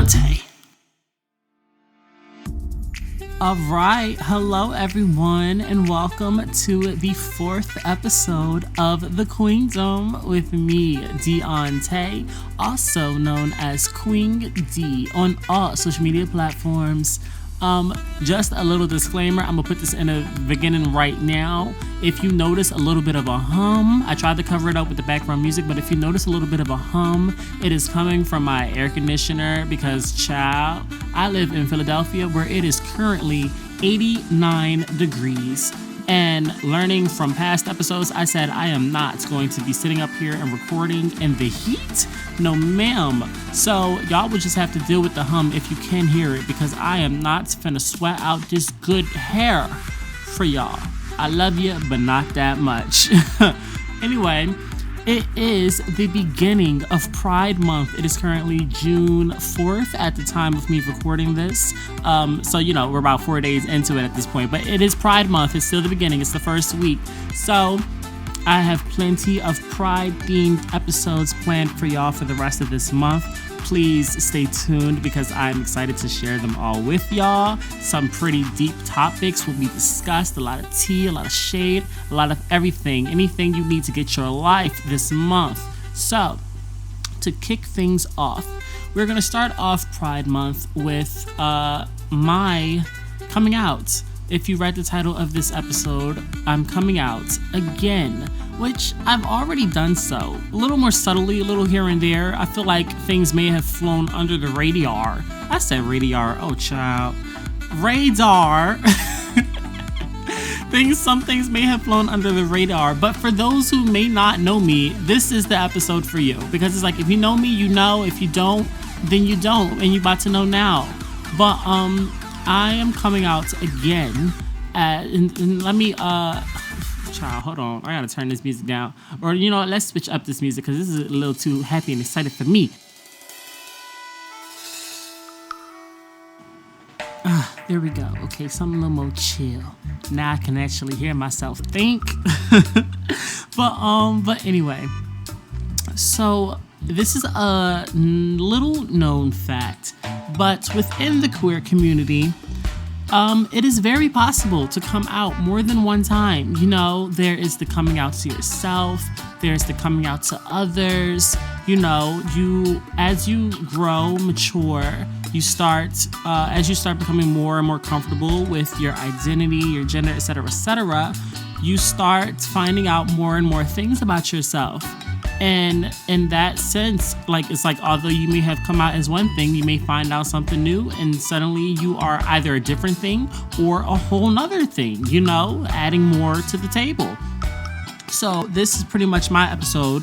Deontay. All right, hello everyone, and welcome to the 4th episode of The Queendom with me, Deontay, also known as Queen D on all social media platforms. Just a little disclaimer, I'm gonna put this in the beginning right now. If you notice a little bit of a hum, I tried to cover it up with the background music, but if you notice a little bit of a hum, it is coming from my air conditioner because, child, I live in Philadelphia where it is currently 89 degrees. And learning from past episodes, I said I am not going to be sitting up here and recording in the heat. No, ma'am. So y'all will just have to deal with the hum if you can hear it, because I am not finna sweat out this good hair for y'all. I love you, but not that much. Anyway, it is the beginning of Pride Month. It is currently June 4th at the time of me recording this. So, we're about 4 days into it at this point. But it is Pride Month. It's still the beginning. It's the first week. So, I have plenty of Pride-themed episodes planned for y'all for the rest of this month. Please stay tuned because I'm excited to share them all with y'all. Some pretty deep topics will be discussed. A lot of tea, a lot of shade, a lot of everything. Anything you need to get your life this month. So, to kick things off, we're going to start off Pride Month with my coming out. If you read the title of this episode, I'm coming out again, which I've already done so. A little more subtly, a little here and there. I feel like things may have flown under the radar. I said radar. Oh, child. Radar. Some things may have flown under the radar, but for those who may not know me, this is the episode for you. Because it's like, if you know me, you know. If you don't, then you don't, and you're about to know now. But, I am coming out again, and let me, child, hold on, I gotta turn this music down, or let's switch up this music, because this is a little too happy and excited for me. There we go. Okay, something a little more chill. Now I can actually hear myself think. But anyway, so this is a little known fact, but within the queer community, it is very possible to come out more than one time. There is the coming out to yourself, there's the coming out to others. As you grow, mature, as you start becoming more and more comfortable with your identity, your gender, etc., you start finding out more and more things about yourself. And in that sense, it's like, although you may have come out as one thing, you may find out something new, and suddenly you are either a different thing or a whole nother thing, adding more to the table. So this is pretty much oh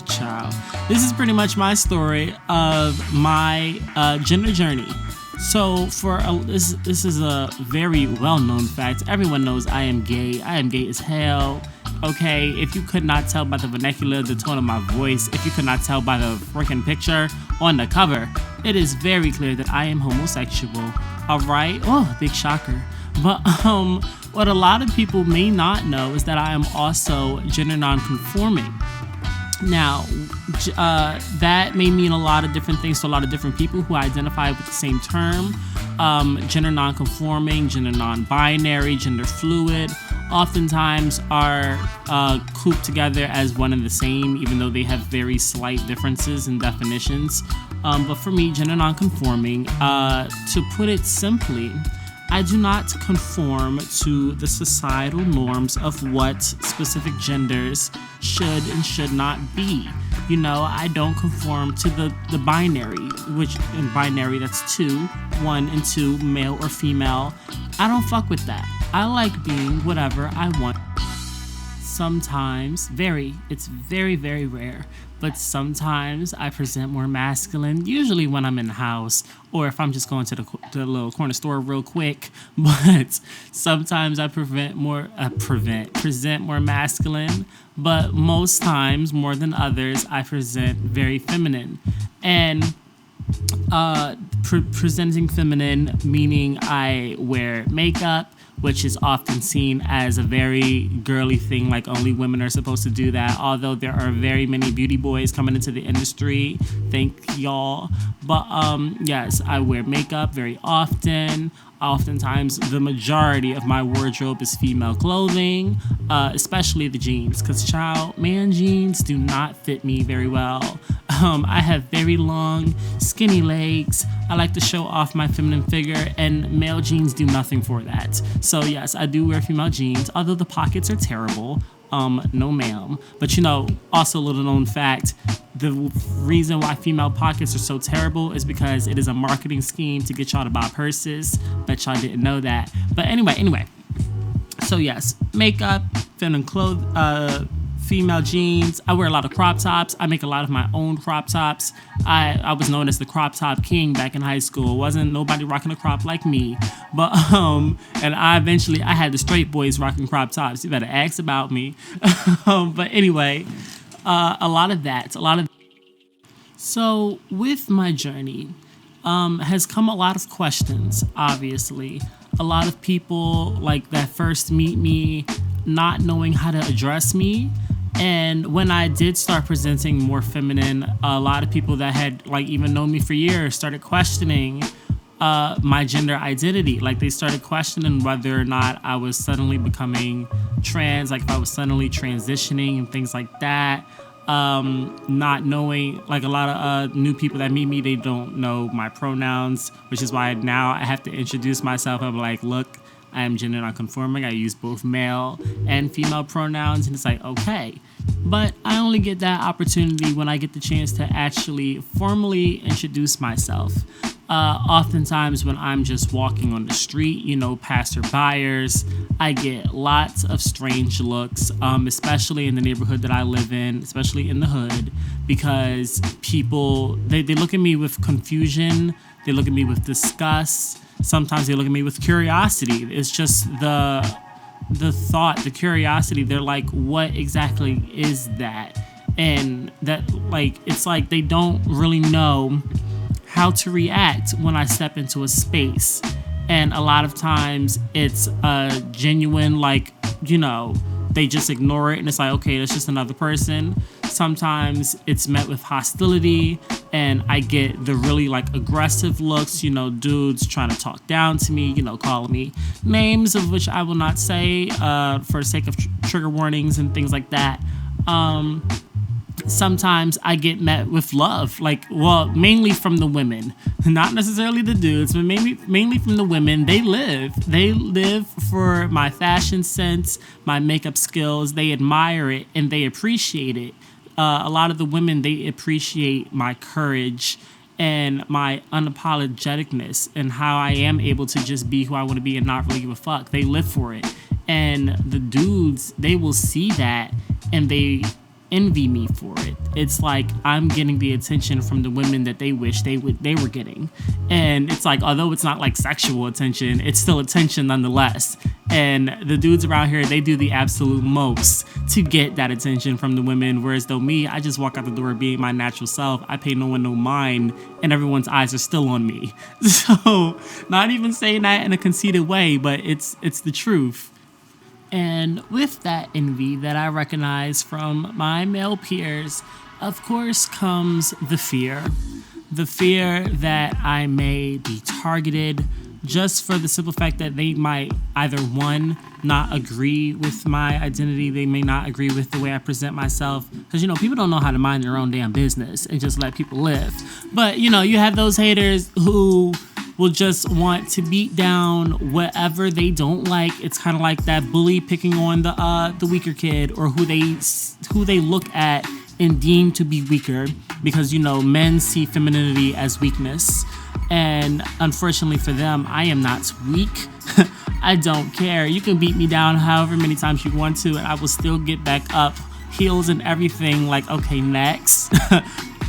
child. This is pretty much my story of my gender journey. So this is a very well-known fact. Everyone knows I am gay. I am gay as hell. Okay, if you could not tell by the vernacular, the tone of my voice, if you could not tell by the freaking picture on the cover, it is very clear that I am homosexual. All right? Oh, big shocker. But what a lot of people may not know is that I am also gender non-conforming. Now, that may mean a lot of different things to a lot of different people who identify with the same term. Gender non-conforming, gender non-binary, gender fluid, oftentimes are grouped together as one and the same, even though they have very slight differences in definitions. But for me, gender non-conforming, to put it simply, I do not conform to the societal norms of what specific genders should and should not be. I don't conform to the binary, which in binary that's 2, 1 and 2, male or female. I don't fuck with that. I like being whatever I want. Sometimes, it's very, very rare, but sometimes I present more masculine, usually when I'm in the house or if I'm just going to the little corner store real quick. But sometimes I present more masculine, but most times, more than others, I present very feminine. And presenting feminine, meaning I wear makeup, which is often seen as a very girly thing, like only women are supposed to do that. Although there are very many beauty boys coming into the industry, thank y'all. But yes, I wear makeup very often. Oftentimes, the majority of my wardrobe is female clothing, especially the jeans, because man jeans do not fit me very well. I have very long, skinny legs. I like to show off my feminine figure, and male jeans do nothing for that. So yes, I do wear female jeans, although the pockets are terrible. No ma'am. But also a little known fact, the reason why female pockets are so terrible is because it is a marketing scheme to get y'all to buy purses. Bet y'all didn't know that. But anyway. So yes, makeup, feminine clothes, female jeans. I wear a lot of crop tops. I make a lot of my own crop tops. I was known as the crop top king back in high school. Wasn't nobody rocking a crop like me. But and I had the straight boys rocking crop tops. You better ask about me. But anyway, a lot of that. So with my journey, has come a lot of questions, obviously. A lot of people that first meet me not knowing how to address me. And when I did start presenting more feminine, a lot of people that had even known me for years started questioning my gender identity. They started questioning whether or not I was suddenly becoming trans, if I was suddenly transitioning and things like that. Not knowing, a lot of new people that meet me, they don't know my pronouns, which is why now I have to introduce myself. I'm like, look, I am gender nonconforming. I use both male and female pronouns, and it's okay. But I only get that opportunity when I get the chance to actually formally introduce myself. Oftentimes when I'm just walking on the street, passerbyers, I get lots of strange looks, especially in the neighborhood that I live in, especially in the hood, because people, they look at me with confusion, they look at me with disgust, sometimes they look at me with curiosity. It's just the thought, the curiosity. They're like, what exactly is that? And that, it's like they don't really know how to react when I step into a space. And a lot of times it's a genuine, they just ignore it and it's okay, that's just another person. Sometimes it's met with hostility and I get the really aggressive looks, dudes trying to talk down to me, calling me names of which I will not say for the sake of trigger warnings and things like that. Sometimes I get met with love, mainly from the women, not necessarily the dudes, but mainly from the women. They live for my fashion sense, my makeup skills. They admire it and they appreciate it. A lot of the women, they appreciate my courage and my unapologeticness and how I am able to just be who I want to be and not really give a fuck. They live for it. And the dudes, they will see that and they envy me for it. It's I'm getting the attention from the women that they wish they were getting. And it's although it's not sexual attention, it's still attention nonetheless. And the dudes around here, they do the absolute most to get that attention from the women, whereas though me, I just walk out the door being my natural self. I pay no one no mind and everyone's eyes are still on me. So not even saying that in a conceited way, but it's the truth. And with that envy that I recognize from my male peers, of course, comes the fear. The fear that I may be targeted just for the simple fact that they might either, one, not agree with my identity. They may not agree with the way I present myself. Because, people don't know how to mind their own damn business and just let people live. But, you have those haters who will just want to beat down whatever they don't like. It's kind of like that bully picking on the weaker kid, or who they look at and deem to be weaker, because men see femininity as weakness, and unfortunately for them, I am not weak. I don't care. You can beat me down however many times you want to, and I will still get back up, heels and everything. Okay, next.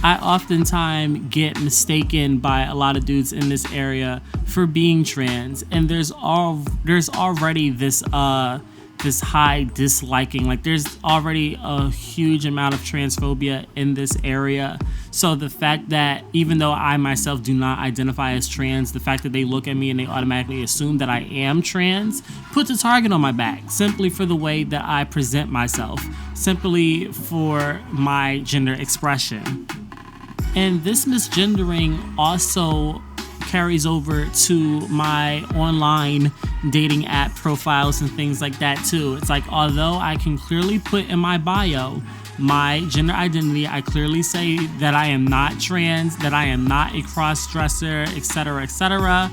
I oftentimes get mistaken by a lot of dudes in this area for being trans, and there's already this high disliking. There's already a huge amount of transphobia in this area. So the fact that even though I myself do not identify as trans, the fact that they look at me and they automatically assume that I am trans puts a target on my back simply for the way that I present myself, simply for my gender expression. And this misgendering also carries over to my online dating app profiles and things like that too. It's like, although I can clearly put in my bio my gender identity, I clearly say that I am not trans, that I am not a cross-dresser, etc., etc.,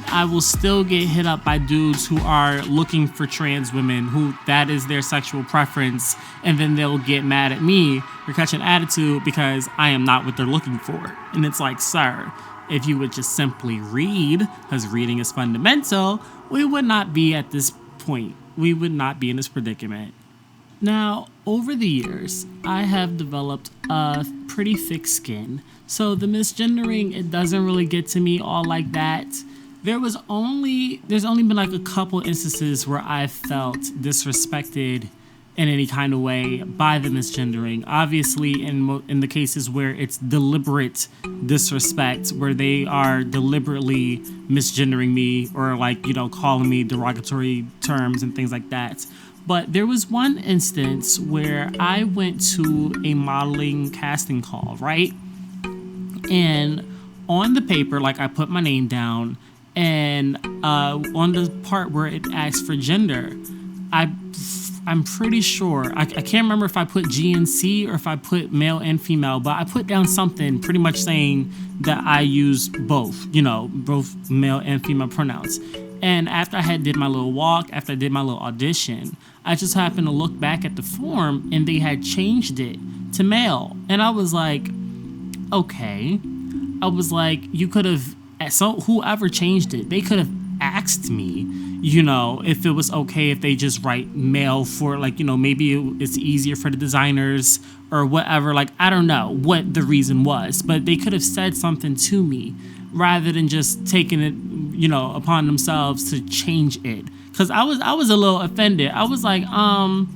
I will still get hit up by dudes who are looking for trans women, who that is their sexual preference, and then they'll get mad at me or catch an attitude because I am not what they're looking for. And it's like, sir, if you would just simply read, because reading is fundamental, we would not be at this point. We would not be in this predicament. Now, over the years, I have developed a pretty thick skin, so the misgendering, it doesn't really get to me all like that. There's only been like a couple instances where I felt disrespected in any kind of way by the misgendering. Obviously, in the cases where it's deliberate disrespect, where they are deliberately misgendering me or calling me derogatory terms and things like that. But there was one instance where I went to a modeling casting call, right? And on the paper, I put my name down, and on the part where it asks for gender, I'm pretty sure, I can't remember if I put G and C or if I put male and female, but I put down something pretty much saying that I use both male and female pronouns. And after I did my little walk, after I did my little audition, I just happened to look back at the form and they had changed it to male. And I was like, okay. I was like, you could have, so whoever changed it, they could have asked me, if it was okay if they just write male for maybe it's easier for the designers or whatever. I don't know what the reason was, but they could have said something to me rather than just taking it, upon themselves to change it. Cause I was a little offended. I was like, all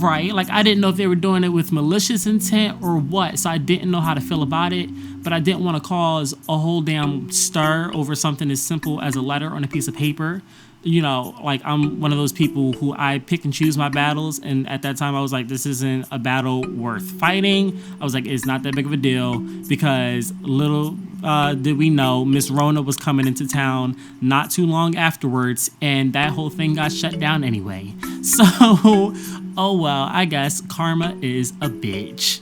right. I didn't know if they were doing it with malicious intent or what. So I didn't know how to feel about it, but I didn't want to cause a whole damn stir over something as simple as a letter on a piece of paper. I'm one of those people who I pick and choose my battles. And at that time I was like, this isn't a battle worth fighting. I was like, it's not that big of a deal, because little did we know Miss Rona was coming into town not too long afterwards, and that whole thing got shut down anyway. So, oh well, I guess karma is a bitch.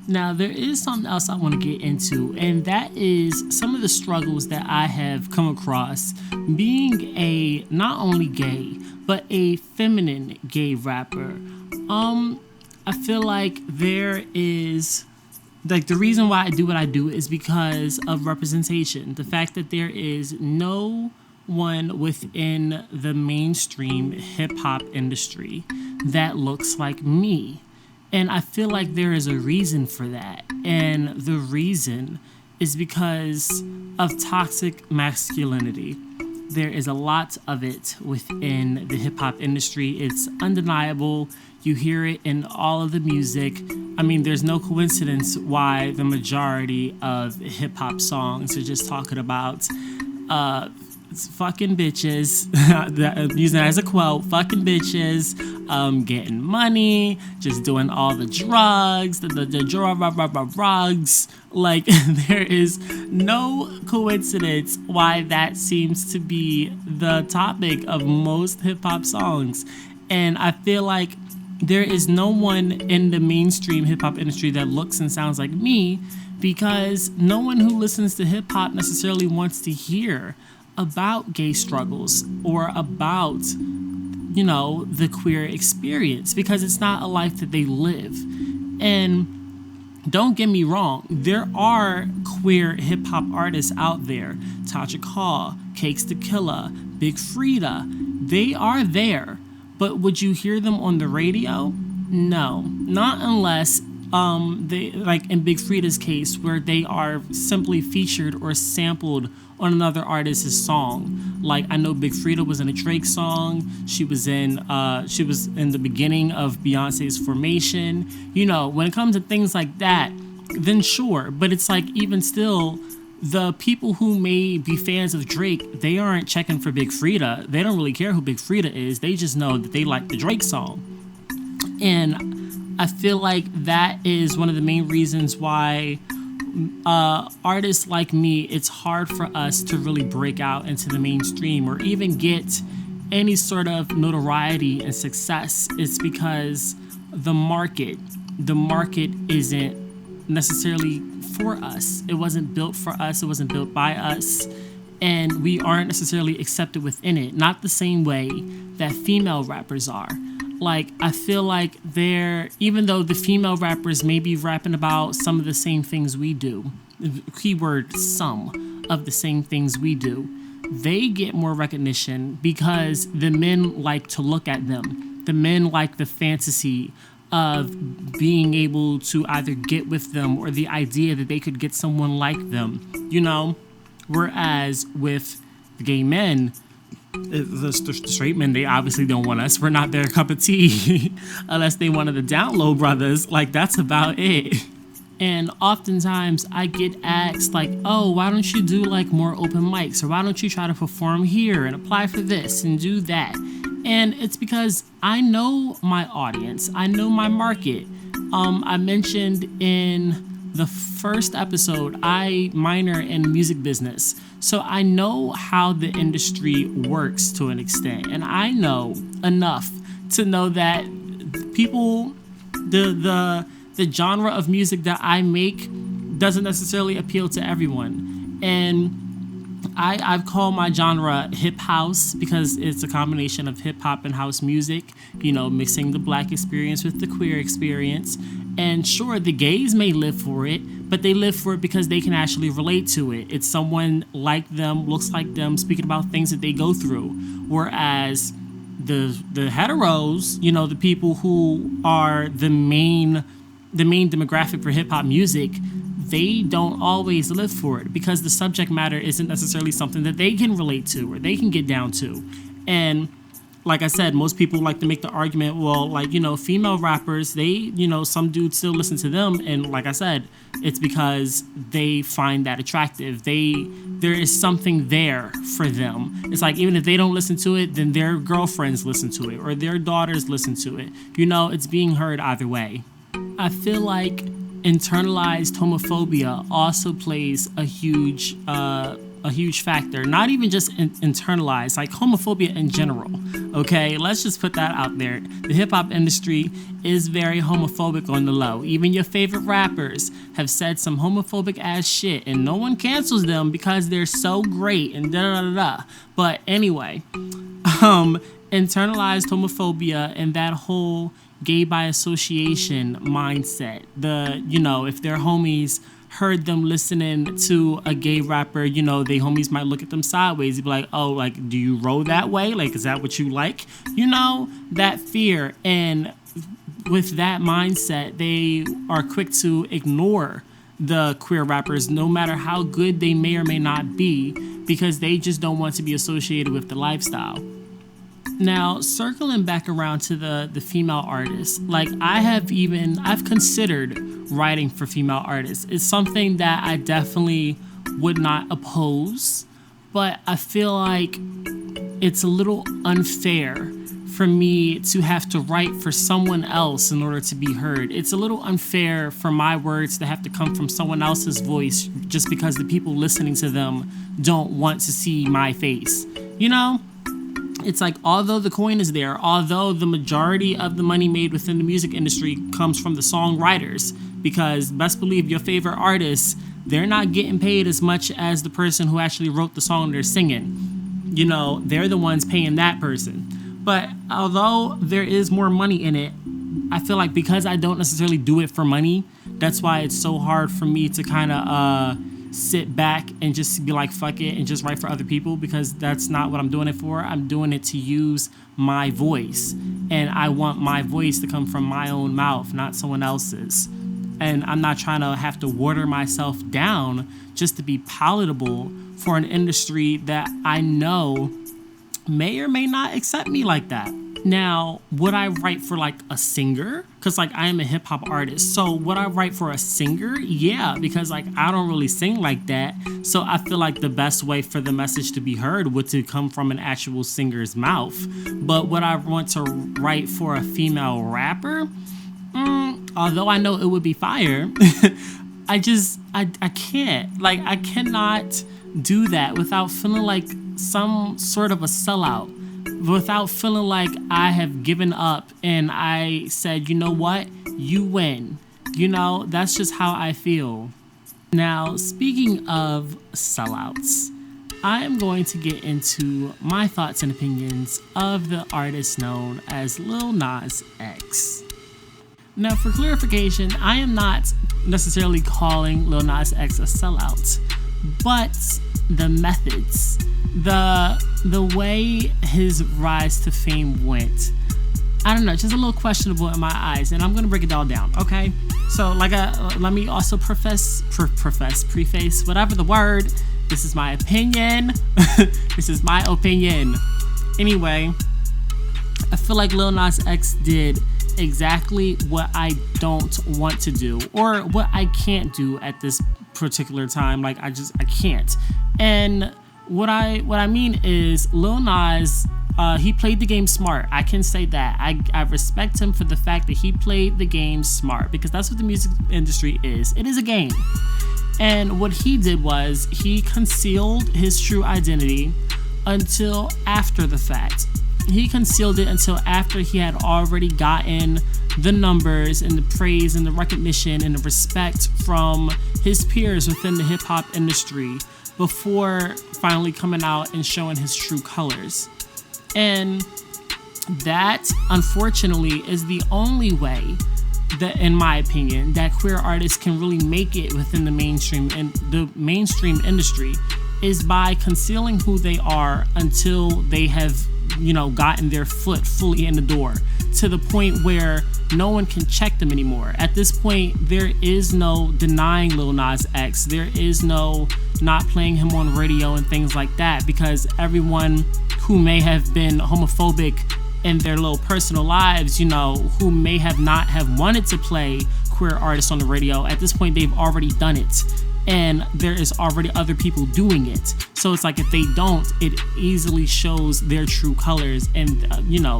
Now, there is something else I want to get into, and that is some of the struggles that I have come across being a not only gay, but a feminine gay rapper. I feel like there is, the reason why I do what I do is because of representation. The fact that there is no one within the mainstream hip-hop industry that looks like me. And I feel like there is a reason for that. And the reason is because of toxic masculinity. There is a lot of it within the hip-hop industry. It's undeniable. You hear it in all of the music. I mean, there's no coincidence why the majority of hip-hop songs are just talking about fucking bitches, using that as a quote, fucking bitches, getting money, just doing all the drugs, the drugs. There is no coincidence why that seems to be the topic of most hip-hop songs. And I feel like there is no one in the mainstream hip-hop industry that looks and sounds like me, because no one who listens to hip-hop necessarily wants to hear about gay struggles or about, the queer experience, because it's not a life that they live. And don't get me wrong, there are queer hip-hop artists out there. Tajik Hall, Cakes the Killer, Big Frida, they are there. But would you hear them on the radio? No, not unless they, like in Big Frida's case, where they are simply featured or sampled on another artist's song. Like I know Big Frida was in a Drake song. She was in the beginning of Beyonce's Formation. You know, when it comes to things like that, then sure. But it's like even still, the people who may be fans of Drake, they aren't checking for Big Frida. They don't really care who Big Frida is. They just know that they like the Drake song. And I feel like that is one of the main reasons why artists like me, it's hard for us to really break out into the mainstream or even get any sort of notoriety and success. It's because the market isn't necessarily for us. It wasn't built for us. It wasn't built by us. And we aren't necessarily accepted within it. Not the same way that female rappers are. Like, I feel like even though the female rappers may be rapping about some of the same things we do, keyword some of the same things we do, they get more recognition because the men like to look at them. The men like the fantasy of being able to either get with them or the idea that they could get someone like them, you know? Whereas with the gay men, the straight men, they obviously don't want us. We're not their cup of tea unless they one of the down low brothers. Like, that's about it. And oftentimes I get asked like, oh, why don't you do like more open mics? Or why don't you try to perform here and apply for this and do that? And it's because I know my audience. I know my market. I mentioned in the first episode, I minor in music business. So I know how the industry works to an extent. And I know enough to know that people, the genre of music that I make doesn't necessarily appeal to everyone. And I've called my genre hip house because it's a combination of hip hop and house music, you know, mixing the black experience with the queer experience. And sure, the gays may live for it, but they live for it because they can actually relate to it. It's someone like them, looks like them, speaking about things that they go through. Whereas the heteros, you know, the people who are the main demographic for hip hop music, they don't always live for it because the subject matter isn't necessarily something that they can relate to or they can get down to. And like I said, most people like to make the argument, well, like, you know, female rappers, they, you know, some dudes still listen to them. And like I said, it's because they find that attractive. There is something there for them. It's like, even if they don't listen to it, then their girlfriends listen to it or their daughters listen to it. You know, it's being heard either way. I feel like internalized homophobia also plays a huge factor. Not even just internalized, like homophobia in general. Okay, let's just put that out there. The hip hop industry is very homophobic on the low. Even your favorite rappers have said some homophobic ass shit, and no one cancels them because they're so great and da da da da. But anyway, internalized homophobia and that whole gay by association mindset. You know, if their homies heard them listening to a gay rapper, you know, they homies might look at them sideways. They'd be like, oh, like, do you roll that way? Like, is that what you like? You know, that fear. And with that mindset, they are quick to ignore the queer rappers, no matter how good they may or may not be, because they just don't want to be associated with the lifestyle. Now, circling back around to the female artists, like I've considered writing for female artists. It's something that I definitely would not oppose, but I feel like it's a little unfair for me to have to write for someone else in order to be heard. It's a little unfair for my words to have to come from someone else's voice just because the people listening to them don't want to see my face. You know? It's like, although the coin is there, although the majority of the money made within the music industry comes from the songwriters, because best believe your favorite artists, they're not getting paid as much as the person who actually wrote the song they're singing. You know, they're the ones paying that person. But although there is more money in it, I feel like because I don't necessarily do it for money, that's why it's so hard for me to kind of sit back and just be like, fuck it, and just write for other people, because that's not what I'm doing it for. I'm doing it to use my voice, and I want my voice to come from my own mouth, not someone else's. and I'm not trying to have to water myself down just to be palatable for an industry that I know may or may not accept me like that. Now, would I write for like a singer? Because like I am a hip hop artist. So would I write for a singer? Yeah, because like I don't really sing like that. So I feel like the best way for the message to be heard would to come from an actual singer's mouth. But would I want to write for a female rapper? Although I know it would be fire, I can't. Like I cannot do that without feeling like some sort of a sellout, without feeling like I have given up and I said, you know what, you win. That's just how I feel. Now, speaking of sellouts, I am going to get into my thoughts and opinions of the artist known as Lil Nas X. Now, for clarification, I am not necessarily calling Lil Nas X a sellout, but the methods, the way his rise to fame went, I don't know, just a little questionable in my eyes, and I'm gonna break it all down, okay? So, let me also preface, whatever the word. This is my opinion. This is my opinion. Anyway, I feel like Lil Nas X did exactly what I don't want to do, or what I can't do at this particular time. Like I can't. And what I mean is Lil Nas, he played the game smart. I can say that. I respect him for the fact that he played the game smart, because that's what the music industry is. It is a game. And what he did was he concealed his true identity until after the fact. He concealed it until after he had already gotten the numbers and the praise and the recognition and the respect from his peers within the hip hop industry, before finally coming out and showing his true colors. And that, unfortunately, is the only way that, in my opinion, that queer artists can really make it within the mainstream industry, is by concealing who they are until they have gotten their foot fully in the door, to the point where no one can check them anymore. At this point, there is no denying Lil Nas X. There is no not playing him on radio and things like that, because everyone who may have been homophobic in their little personal lives, who may have not have wanted to play queer artists on the radio, at this point they've already done it. And there is already other people doing it. So it's like if they don't, it easily shows their true colors. And,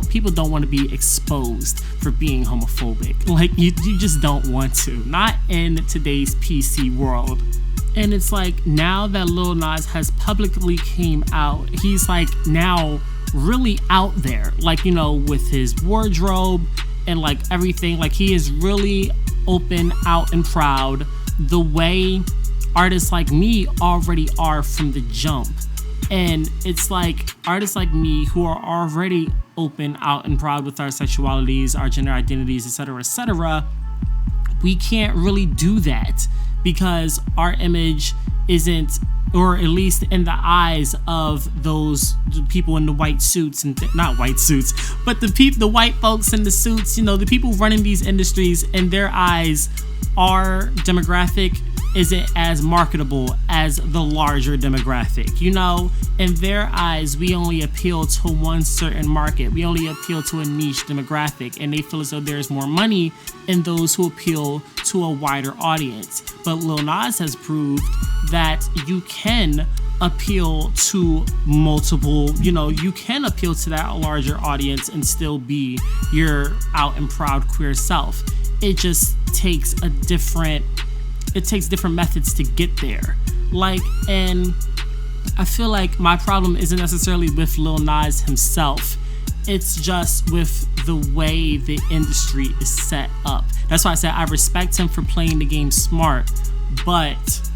people don't want to be exposed for being homophobic. Like, you just don't want to. Not in today's PC world. And it's like, now that Lil Nas has publicly came out, he's like now really out there. Like, with his wardrobe and like everything. Like, he is really open, out, and proud, the way artists like me already are from the jump. And it's like artists like me who are already open, out, and proud with our sexualities, our gender identities, etc., we can't really do that, because our image isn't, or at least in the eyes of those people in the white suits, and not white suits, but the white folks in the suits, the people running these industries, in their eyes, our demographic isn't as marketable as the larger demographic. In their eyes, we only appeal to one certain market. We only appeal to a niche demographic, and they feel as though there's more money in those who appeal to a wider audience. But Lil Nas has proved that you can appeal to multiple, you can appeal to that larger audience and still be your out and proud queer self. It just takes different methods to get there. And I feel like my problem isn't necessarily with Lil Nas himself. It's just with the way the industry is set up. That's why I said I respect him for playing the game smart, but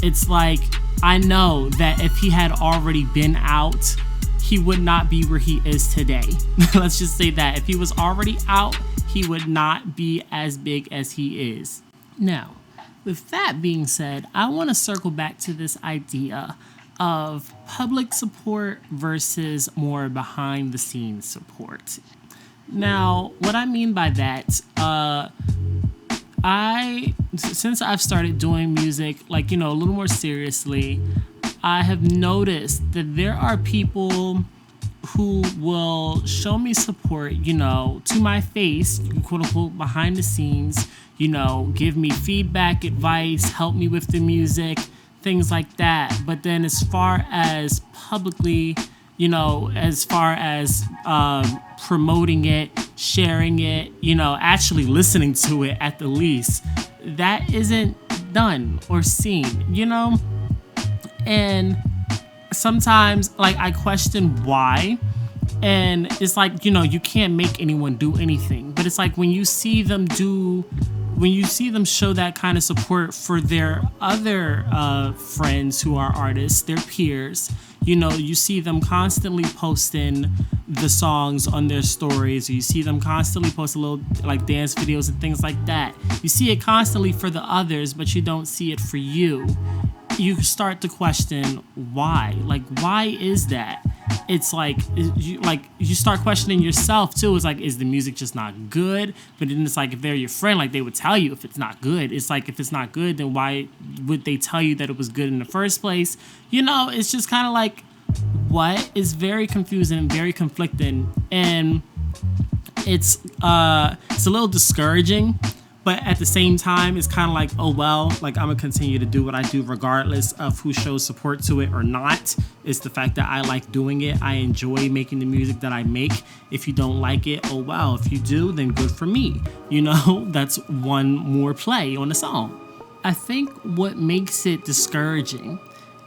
it's like, I know that if he had already been out, he would not be where he is today. Let's just say that. If he was already out, he would not be as big as he is. Now, with that being said, I want to circle back to this idea of public support versus more behind the scenes support. Now, what I mean by that, since I've started doing music, like, a little more seriously, I have noticed that there are people who will show me support, to my face, quote unquote, behind the scenes, give me feedback, advice, help me with the music, things like that. But then as far as publicly, as far as promoting it, sharing it, actually listening to it at the least, that isn't done or seen. And sometimes, like, I question why. And it's like, you can't make anyone do anything. But it's like when you see them show that kind of support for their other friends who are artists, their peers, you see them constantly posting the songs on their stories, or you see them constantly post little like dance videos and things like that. You see it constantly for the others, but you don't see it for you. You start to question why. Like, why is that? It's like you start questioning yourself too. It's like, is the music just not good? But then it's like, if they're your friend, like, they would tell you if it's not good. It's like, if it's not good, then why would they tell you that it was good in the first place? It's just kind of like, what? It's very confusing and very conflicting, and it's a little discouraging. But at the same time, it's kind of like, oh, well, like, I'm going to continue to do what I do regardless of who shows support to it or not. It's the fact that I like doing it. I enjoy making the music that I make. If you don't like it, oh, well. If you do, then good for me. That's one more play on the song. I think what makes it discouraging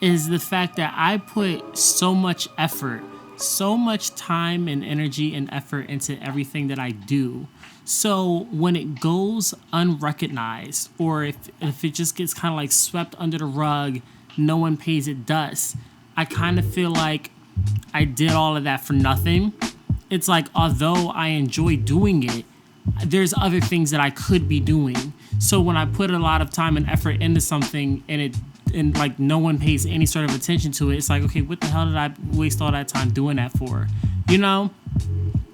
is the fact that I put so much effort, so much time and energy and effort into everything that I do. So when it goes unrecognized, or if it just gets kind of like swept under the rug, no one pays it dust, I kind of feel like I did all of that for nothing. It's like, although I enjoy doing it, there's other things that I could be doing. So when I put a lot of time and effort into something and like no one pays any sort of attention to it, it's like, okay, what the hell did I waste all that time doing that for?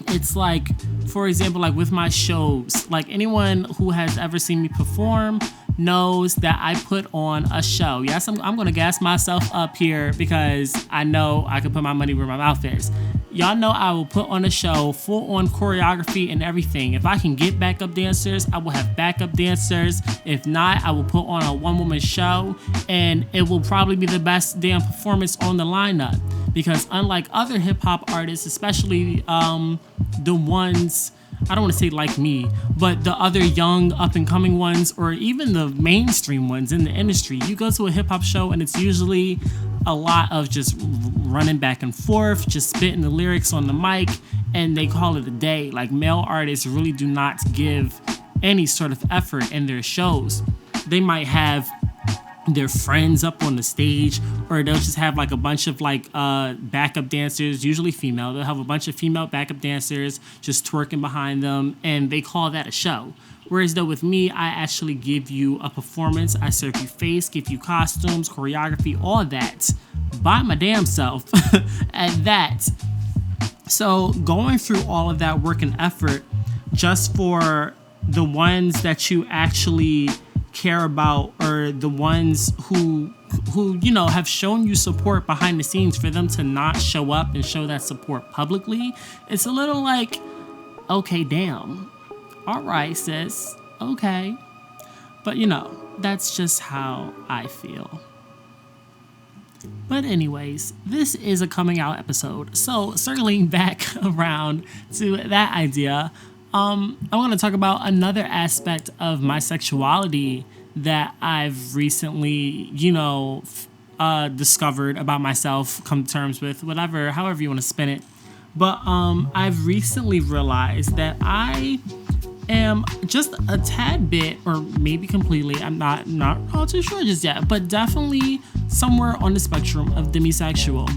It's like, for example, like with my shows, like anyone who has ever seen me perform knows that I put on a show. Yes, I'm going to gas myself up here because I know I can put my money where my mouth is. Y'all know I will put on a show, full on choreography and everything. If I can get backup dancers, I will have backup dancers. If not, I will put on a one-woman show, and it will probably be the best damn performance on the lineup. Because unlike other hip-hop artists, especially the ones, I don't want to say like me, but the other young up-and-coming ones, or even the mainstream ones in the industry, you go to a hip-hop show and it's usually a lot of just running back and forth, just spitting the lyrics on the mic, and they call it a day. Like, male artists really do not give any sort of effort in their shows. They might have their friends up on the stage, or they'll just have like a bunch of like backup dancers, usually female. They'll have a bunch of female backup dancers just twerking behind them, and they call that a show. Whereas though with me, I actually give you a performance. I serve you face, give you costumes, choreography, all that by my damn self at that. So going through all of that work and effort just for the ones that you actually care about, or the ones who have shown you support behind the scenes, for them to not show up and show that support publicly, it's a little like, okay, damn. All right, sis. Okay. But that's just how I feel. But anyways, this is a coming out episode. So circling back around to that idea, I want to talk about another aspect of my sexuality that I've recently, discovered about myself, come to terms with, whatever, however you want to spin it. But I've recently realized that I am just a tad bit, or maybe completely, I'm not all too sure just yet, but definitely somewhere on the spectrum of demisexual.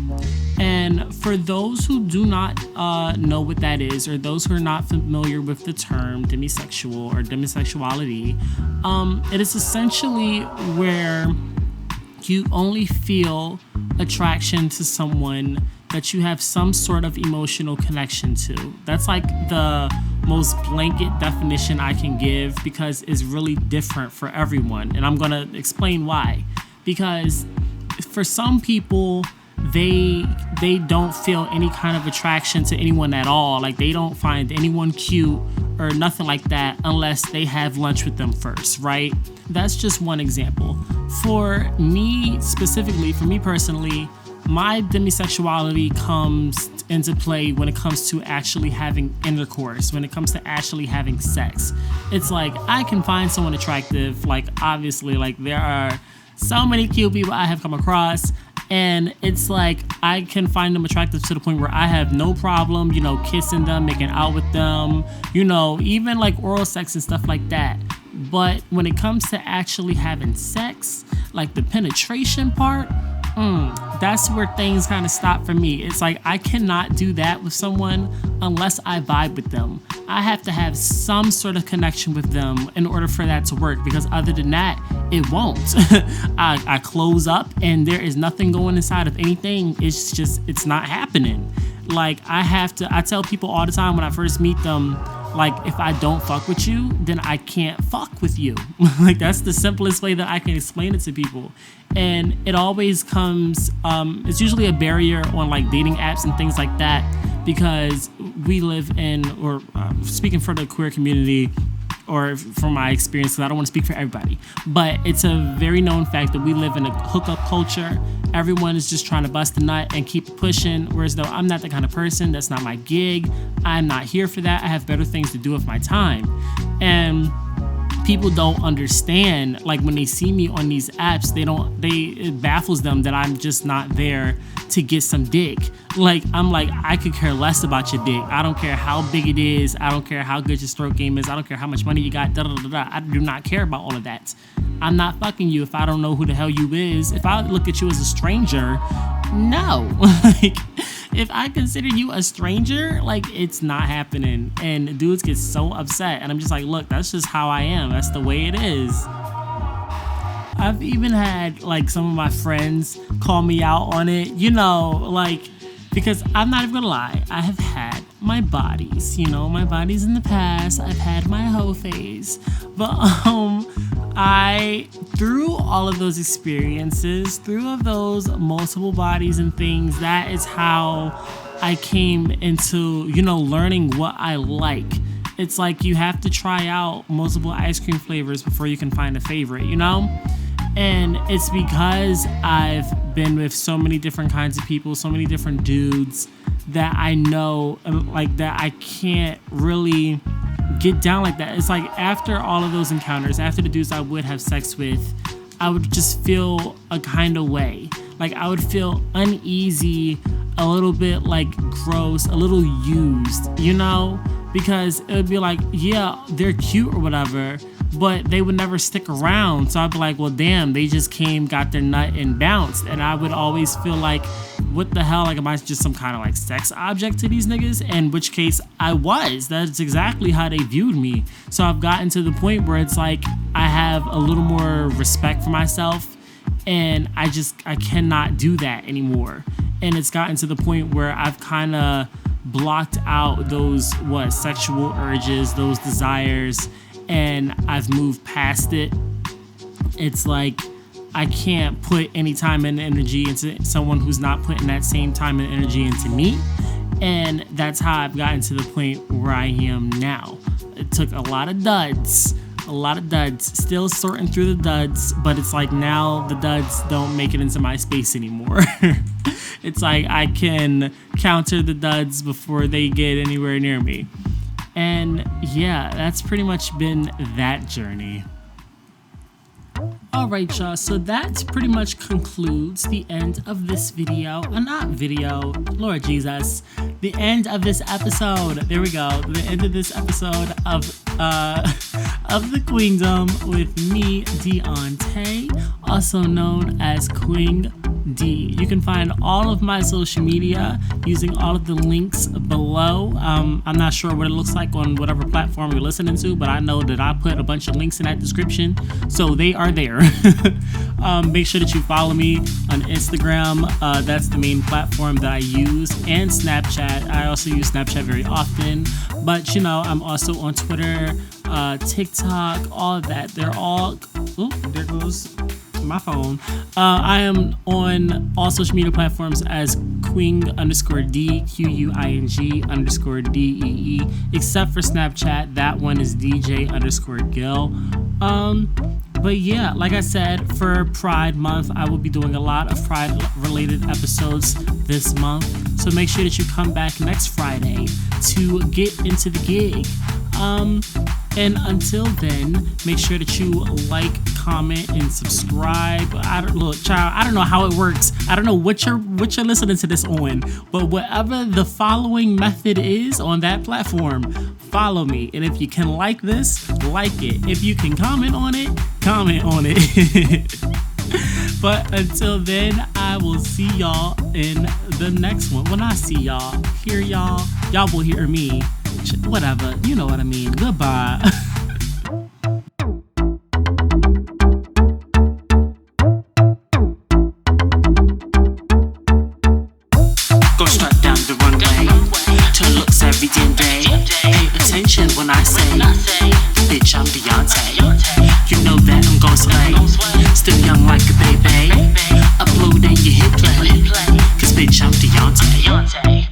And for those who do not know what that is, or those who are not familiar with the term demisexual or demisexuality, it is essentially where you only feel attraction to someone that you have some sort of emotional connection to. That's like the most blanket definition I can give, because it's really different for everyone. And I'm going to explain why. Because for some people, they don't feel any kind of attraction to anyone at all. Like, they don't find anyone cute or nothing like that unless they have lunch with them first, right? That's just one example. For me specifically, for me personally, my demisexuality comes into play when it comes to actually having intercourse, when it comes to actually having sex. It's like, I can find someone attractive, like, obviously, like, there are so many cute people I have come across, and it's like, I can find them attractive to the point where I have no problem, kissing them, making out with them, even like oral sex and stuff like that. But when it comes to actually having sex, like the penetration part, that's where things kind of stop for me. It's like, I cannot do that with someone unless I vibe with them. I have to have some sort of connection with them in order for that to work, because other than that, it won't. I close up and there is nothing going inside of anything. It's not happening. Like, I tell people all the time when I first meet them, like, if I don't fuck with you, then I can't fuck with you. Like, that's the simplest way that I can explain it to people. And it always comes, it's usually a barrier on like dating apps and things like that, because we live in, or speaking for the queer community, or from my experience, because I don't want to speak for everybody, but it's a very known fact that we live in a hookup culture. Everyone is just trying to bust a nut and keep pushing, whereas though I'm not the kind of person. That's not my gig. I'm not here for that. I have better things to do with my time. And people don't understand, like, when they see me on these apps, it baffles them that I'm just not there to get some dick. Like, I'm like, I could care less about your dick. I don't care how big it is. I don't care how good your stroke game is. I don't care how much money you got. I do not care about all of that. I'm not fucking you if I don't know who the hell you is. If I look at you as a stranger, no. Like, if I consider you a stranger, like, it's not happening. And dudes get so upset. And I'm just like, look, that's just how I am. That's the way it is. I've even had, like, some of my friends call me out on it, like, because I'm not even gonna lie, I have had my bodies, my bodies in the past. I've had my hoe phase. But, through all of those experiences, through of those multiple bodies and things, that is how I came into, learning what I like. It's like, you have to try out multiple ice cream flavors before you can find a favorite, And it's because I've been with so many different kinds of people, so many different dudes, that I know, like, that I can't really get down like that. It's like, after all of those encounters, after the dudes I would have sex with, I would just feel a kind of way. Like, I would feel uneasy, a little bit like gross, a little used, because it would be like, yeah, they're cute or whatever, but they would never stick around. So I'd be like, well, damn, they just came, got their nut, and bounced. And I would always feel like, what the hell? Like, am I just some kind of like sex object to these niggas? In which case I was. That's exactly how they viewed me. So I've gotten to the point where it's like, I have a little more respect for myself, and I cannot do that anymore. And it's gotten to the point where I've kind of blocked out those sexual urges, those desires, and I've moved past it. It's like, I can't put any time and energy into someone who's not putting that same time and energy into me. And that's how I've gotten to the point where I am now. It took a lot of duds, still sorting through the duds, but it's like, now the duds don't make it into my space anymore. It's like, I can counter the duds before they get anywhere near me. And yeah, that's pretty much been that journey. Alright, y'all, so that pretty much concludes the end of this video. Lord Jesus. The end of this episode. There we go. The end of this episode of the Queendom with me, Deontay, also known as Queen You can find all of my social media using all of the links below. I'm not sure what it looks like on whatever platform you're listening to, but I know that I put a bunch of links in that description, so they are there. Make sure that you follow me on Instagram. That's the main platform that I use, and Snapchat. I also use Snapchat very often, but I'm also on Twitter, TikTok, all of that. They're all, oh, there goes my phone. I am on all social media platforms as Queen_D, QUING_DEE, except for Snapchat. That one is DJ_Gil. But yeah, like I said, for Pride Month, I will be doing a lot of Pride-related episodes this month. So make sure that you come back next Friday to get into the gig. And until then, make sure that you like, comment, and subscribe. I don't know how it works. I don't know what you're listening to this on, but whatever the following method is on that platform, follow me. And if you can like this, like it. If you can comment on it, comment on it. But until then, I will see y'all in the next one. When I see y'all, hear y'all will hear me. Whatever, you know what I mean. Goodbye. Go strut down the runway, turn looks every damn day. Pay attention when I say, bitch, I'm Beyonce. You know that I'm gon' slay. Still young like a baby. Upload and you hit play. Cause bitch, I'm Beyonce.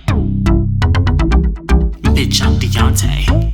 Bitch, I'm Beyonce.